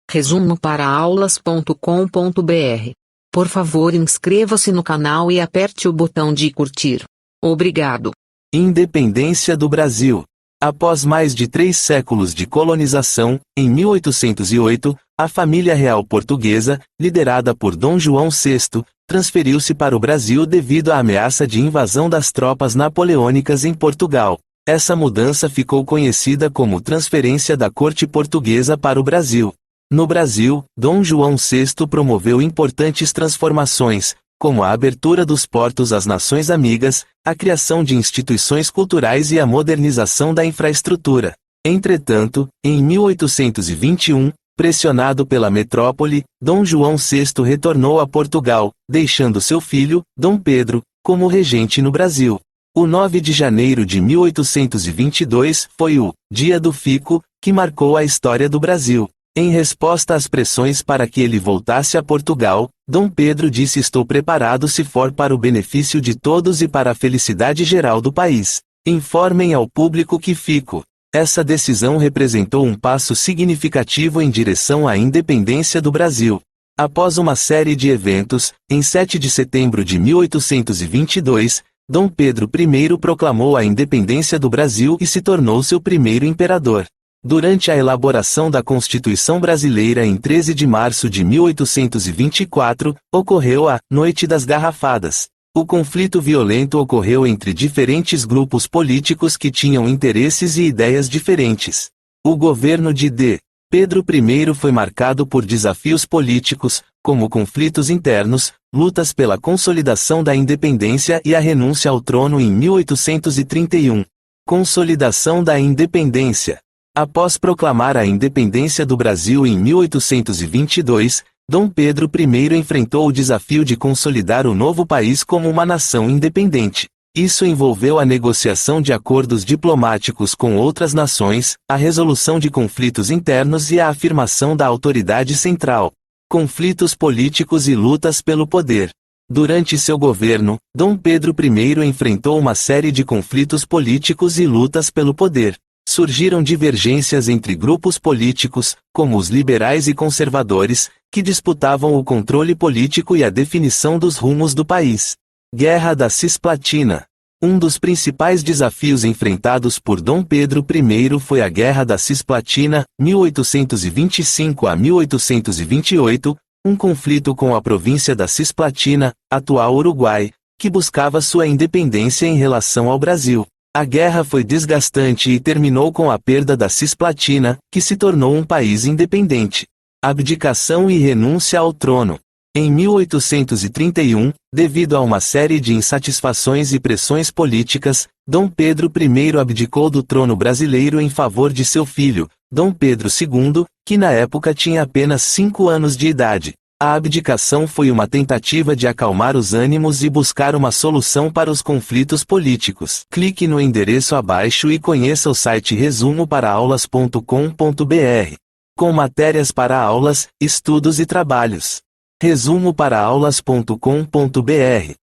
Resumo para aulas.com.br. Por favor, inscreva-se no canal e aperte o botão de curtir. Obrigado. Independência do Brasil. Após mais de 3 séculos de colonização, em 1808, a família real portuguesa, liderada por Dom João VI, transferiu-se para o Brasil devido à ameaça de invasão das tropas napoleônicas em Portugal. Essa mudança ficou conhecida como transferência da corte portuguesa para o Brasil. No Brasil, Dom João VI promoveu importantes transformações, como a abertura dos portos às nações amigas, a criação de instituições culturais e a modernização da infraestrutura. Entretanto, em 1821, pressionado pela metrópole, Dom João VI retornou a Portugal, deixando seu filho, Dom Pedro, como regente no Brasil. O 9 de janeiro de 1822 foi o Dia do Fico, que marcou a história do Brasil. Em resposta às pressões para que ele voltasse a Portugal, Dom Pedro disse: "Estou preparado se for para o benefício de todos e para a felicidade geral do país. Informem ao público que fico." Essa decisão representou um passo significativo em direção à independência do Brasil. Após uma série de eventos, em 7 de setembro de 1822, Dom Pedro I proclamou a independência do Brasil e se tornou seu primeiro imperador. Durante a elaboração da Constituição Brasileira em 13 de março de 1824, ocorreu a Noite das Garrafadas. O conflito violento ocorreu entre diferentes grupos políticos que tinham interesses e ideias diferentes. O governo de D. Pedro I foi marcado por desafios políticos, como conflitos internos, lutas pela consolidação da independência e a renúncia ao trono em 1831. Consolidação da independência. Após proclamar a independência do Brasil em 1822, Dom Pedro I enfrentou o desafio de consolidar o novo país como uma nação independente. Isso envolveu a negociação de acordos diplomáticos com outras nações, a resolução de conflitos internos e a afirmação da autoridade central. Conflitos políticos e lutas pelo poder. Durante seu governo, Dom Pedro I enfrentou uma série de conflitos políticos e lutas pelo poder. Surgiram divergências entre grupos políticos, como os liberais e conservadores, que disputavam o controle político e a definição dos rumos do país. Guerra da Cisplatina. Um dos principais desafios enfrentados por Dom Pedro I foi a Guerra da Cisplatina, 1825 a 1828, um conflito com a província da Cisplatina, atual Uruguai, que buscava sua independência em relação ao Brasil. A guerra foi desgastante e terminou com a perda da Cisplatina, que se tornou um país independente. Abdicação e renúncia ao trono. Em 1831, devido a uma série de insatisfações e pressões políticas, Dom Pedro I abdicou do trono brasileiro em favor de seu filho, Dom Pedro II, que na época tinha apenas 5 anos de idade. A abdicação foi uma tentativa de acalmar os ânimos e buscar uma solução para os conflitos políticos. Clique no endereço abaixo e conheça o site resumoparaaaulas.com.br, com matérias para aulas, estudos e trabalhos. Resumoparaaaulas.com.br.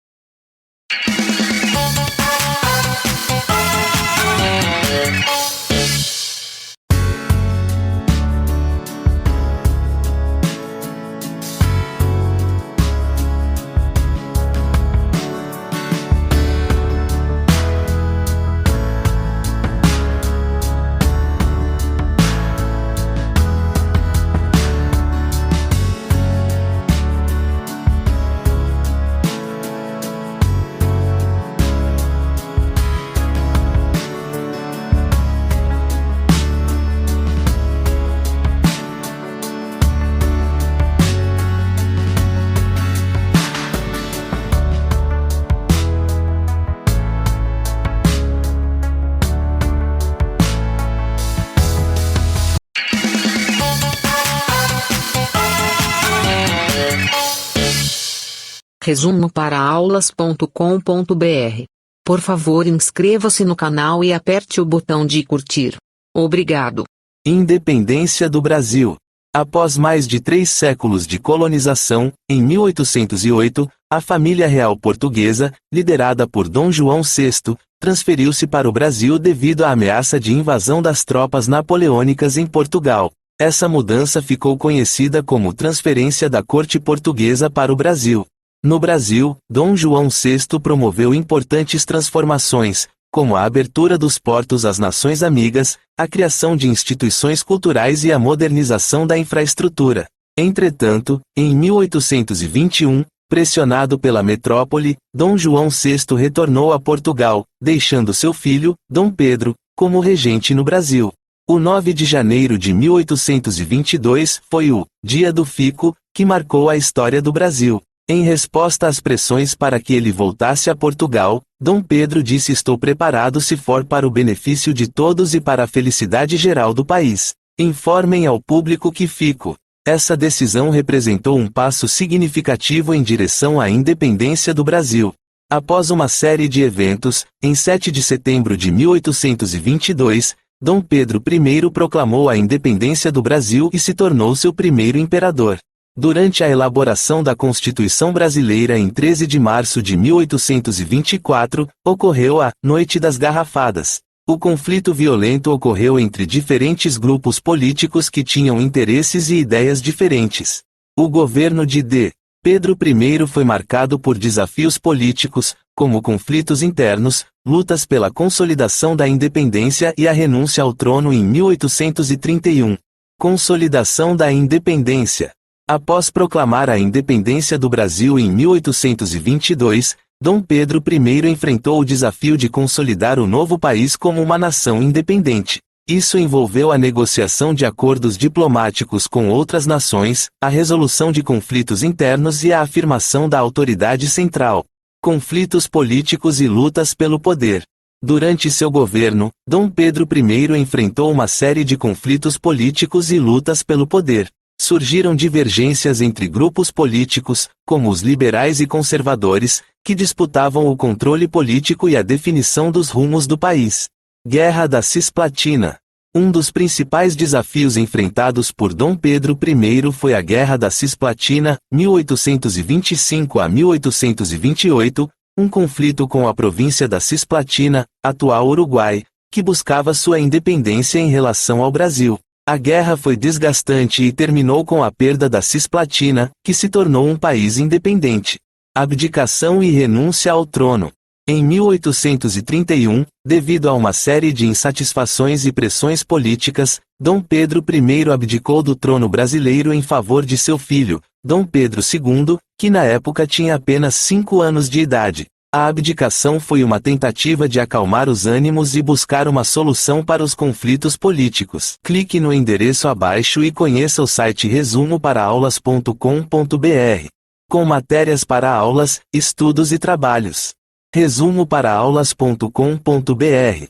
Resumo para aulas.com.br. Por favor, inscreva-se no canal e aperte o botão de curtir. Obrigado. Independência do Brasil. Após mais de 3 séculos de colonização, em 1808, a família real portuguesa, liderada por Dom João VI, transferiu-se para o Brasil devido à ameaça de invasão das tropas napoleônicas em Portugal. Essa mudança ficou conhecida como transferência da corte portuguesa para o Brasil. No Brasil, Dom João VI promoveu importantes transformações, como a abertura dos portos às nações amigas, a criação de instituições culturais e a modernização da infraestrutura. Entretanto, em 1821, pressionado pela metrópole, Dom João VI retornou a Portugal, deixando seu filho, Dom Pedro, como regente no Brasil. O 9 de janeiro de 1822 foi o Dia do Fico, que marcou a história do Brasil. Em resposta às pressões para que ele voltasse a Portugal, Dom Pedro disse: "Estou preparado se for para o benefício de todos e para a felicidade geral do país. Informem ao público que fico." Essa decisão representou um passo significativo em direção à independência do Brasil. Após uma série de eventos, em 7 de setembro de 1822, Dom Pedro I proclamou a independência do Brasil e se tornou seu primeiro imperador. Durante a elaboração da Constituição Brasileira em 13 de março de 1824, ocorreu a Noite das Garrafadas. O conflito violento ocorreu entre diferentes grupos políticos que tinham interesses e ideias diferentes. O governo de D. Pedro I foi marcado por desafios políticos, como conflitos internos, lutas pela consolidação da independência e a renúncia ao trono em 1831. Consolidação da independência. Após proclamar a independência do Brasil em 1822, Dom Pedro I enfrentou o desafio de consolidar o novo país como uma nação independente. Isso envolveu a negociação de acordos diplomáticos com outras nações, a resolução de conflitos internos e a afirmação da autoridade central. Conflitos políticos e lutas pelo poder. Durante seu governo, Dom Pedro I enfrentou uma série de conflitos políticos e lutas pelo poder. Surgiram divergências entre grupos políticos, como os liberais e conservadores, que disputavam o controle político e a definição dos rumos do país. Guerra da Cisplatina. Um dos principais desafios enfrentados por Dom Pedro I foi a Guerra da Cisplatina, 1825 a 1828, um conflito com a província da Cisplatina, atual Uruguai, que buscava sua independência em relação ao Brasil. A guerra foi desgastante e terminou com a perda da Cisplatina, que se tornou um país independente. Abdicação e renúncia ao trono. Em 1831, devido a uma série de insatisfações e pressões políticas, Dom Pedro I abdicou do trono brasileiro em favor de seu filho, Dom Pedro II, que na época tinha apenas 5 anos de idade. A abdicação foi uma tentativa de acalmar os ânimos e buscar uma solução para os conflitos políticos. Clique no endereço abaixo e conheça o site resumoparaaaulas.com.br, com matérias para aulas, estudos e trabalhos. resumoparaaaulas.com.br